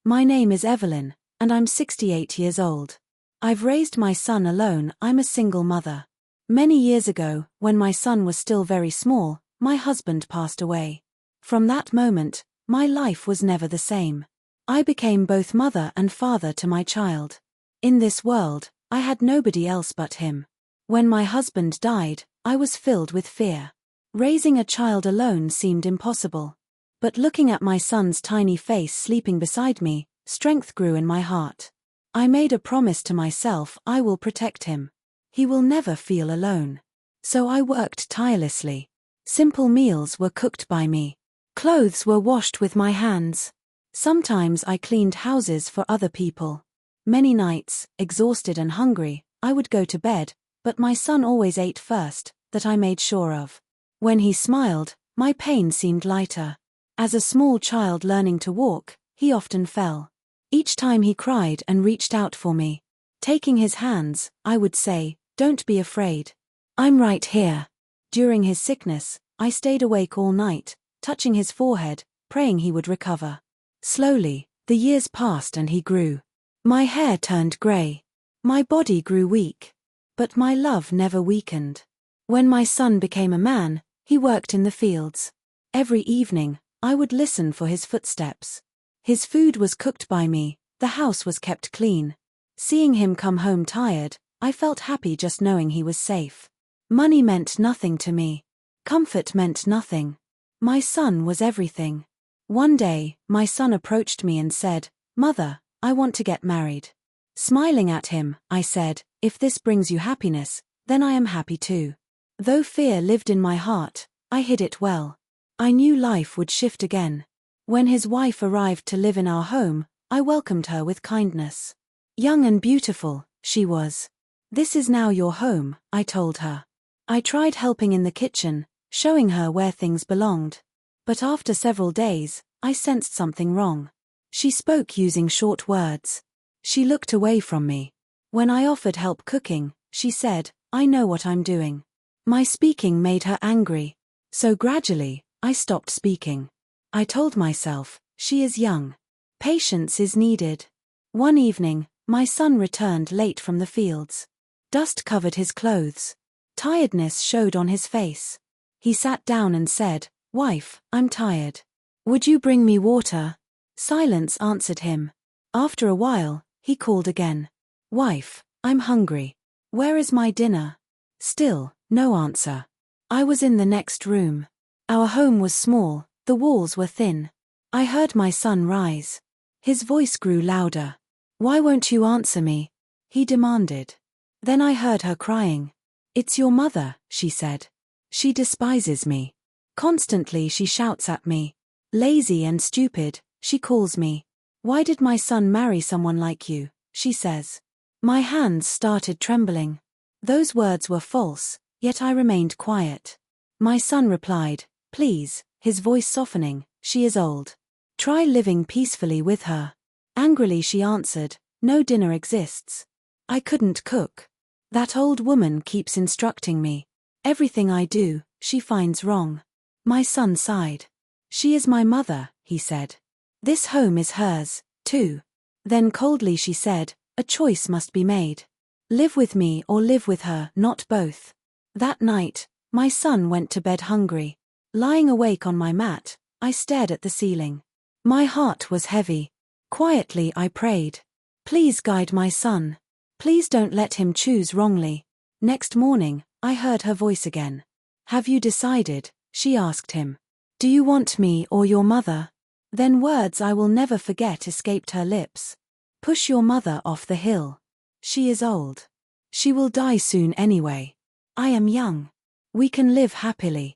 My name is Evelyn, and I'm 68 years old. I've raised my son alone. I'm a single mother. Many years ago, when my son was still very small, my husband passed away. From that moment, my life was never the same. I became both mother and father to my child. In this world, I had nobody else but him. When my husband died, I was filled with fear. Raising a child alone seemed impossible. But looking at my son's tiny face sleeping beside me, strength grew in my heart. I made a promise to myself: I will protect him. He will never feel alone. So I worked tirelessly. Simple meals were cooked by me. Clothes were washed with my hands. Sometimes I cleaned houses for other people. Many nights, exhausted and hungry, I would go to bed, but my son always ate first, that I made sure of. When he smiled, my pain seemed lighter. As a small child learning to walk, he often fell. Each time he cried and reached out for me. Taking his hands, I would say, "Don't be afraid. I'm right here." During his sickness, I stayed awake all night, touching his forehead, praying he would recover. Slowly, the years passed and he grew. My hair turned grey. My body grew weak. But my love never weakened. When my son became a man, he worked in the fields. Every evening, I would listen for his footsteps. His food was cooked by me, the house was kept clean. Seeing him come home tired, I felt happy just knowing he was safe. Money meant nothing to me. Comfort meant nothing. My son was everything. One day, my son approached me and said, "Mother, I want to get married." Smiling at him, I said, "If this brings you happiness, then I am happy too." Though fear lived in my heart, I hid it well. I knew life would shift again. When his wife arrived to live in our home, I welcomed her with kindness. Young and beautiful, she was. "This is now your home," I told her. I tried helping in the kitchen, showing her where things belonged. But after several days, I sensed something wrong. She spoke using short words. She looked away from me. When I offered help cooking, she said, "I know what I'm doing." My speaking made her angry. So gradually, I stopped speaking. I told myself, she is young. Patience is needed. One evening, my son returned late from the fields. Dust covered his clothes. Tiredness showed on his face. He sat down and said, "Wife, I'm tired. Would you bring me water?" Silence answered him. After a while, he called again. "Wife, I'm hungry. Where is my dinner?" Still, no answer. I was in the next room. Our home was small, the walls were thin. I heard my son rise. His voice grew louder. "Why won't you answer me?" he demanded. Then I heard her crying. "It's your mother," she said. "She despises me. Constantly she shouts at me. Lazy and stupid, she calls me. Why did my son marry someone like you?" she says. My hands started trembling. Those words were false, yet I remained quiet. My son replied, "Please," his voice softening, "she is old. Try living peacefully with her." Angrily she answered, "No dinner exists. I couldn't cook. That old woman keeps instructing me. Everything I do, she finds wrong." My son sighed. "She is my mother," he said. "This home is hers, too." Then coldly she said, "A choice must be made. Live with me or live with her, not both." That night, my son went to bed hungry. Lying awake on my mat, I stared at the ceiling. My heart was heavy. Quietly I prayed, "Please guide my son. Please don't let him choose wrongly." Next morning, I heard her voice again. "Have you decided?" she asked him. "Do you want me or your mother?" Then words I will never forget escaped her lips. "Push your mother off the hill. She is old. She will die soon anyway. I am young. We can live happily."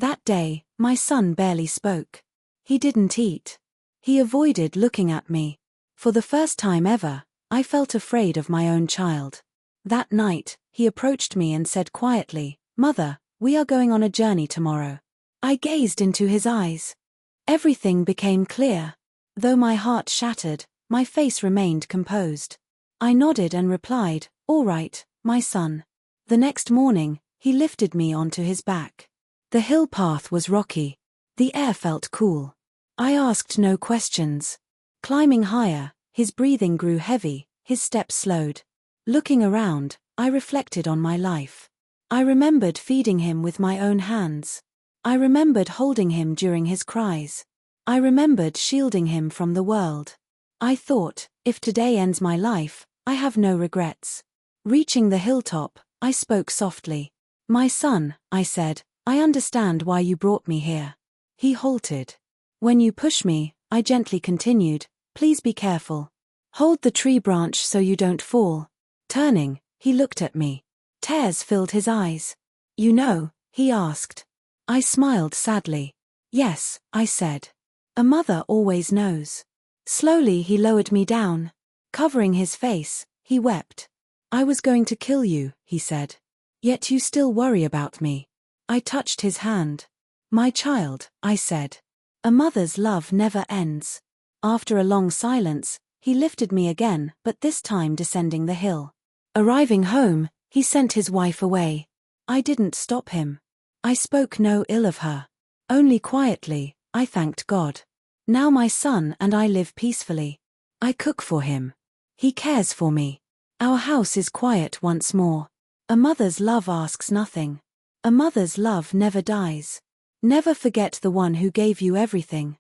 That day, my son barely spoke. He didn't eat. He avoided looking at me. For the first time ever, I felt afraid of my own child. That night, he approached me and said quietly, "Mother, we are going on a journey tomorrow." I gazed into his eyes. Everything became clear. Though my heart shattered, my face remained composed. I nodded and replied, "All right, my son." The next morning, he lifted me onto his back. The hill path was rocky. The air felt cool. I asked no questions. Climbing higher, his breathing grew heavy, his steps slowed. Looking around, I reflected on my life. I remembered feeding him with my own hands. I remembered holding him during his cries. I remembered shielding him from the world. I thought, if today ends my life, I have no regrets. Reaching the hilltop, I spoke softly. "My son," I said, "I understand why you brought me here." He halted. "When you push me," I gently continued, "please be careful. Hold the tree branch so you don't fall." Turning, he looked at me. Tears filled his eyes. "You know?" he asked. I smiled sadly. "Yes," I said. "A mother always knows." Slowly he lowered me down. Covering his face, he wept. "I was going to kill you," he said. "Yet you still worry about me." I touched his hand. "My child," I said. "A mother's love never ends." After a long silence, he lifted me again, but this time descending the hill. Arriving home, he sent his wife away. I didn't stop him. I spoke no ill of her. Only quietly, I thanked God. Now my son and I live peacefully. I cook for him. He cares for me. Our house is quiet once more. A mother's love asks nothing. A mother's love never dies. Never forget the one who gave you everything.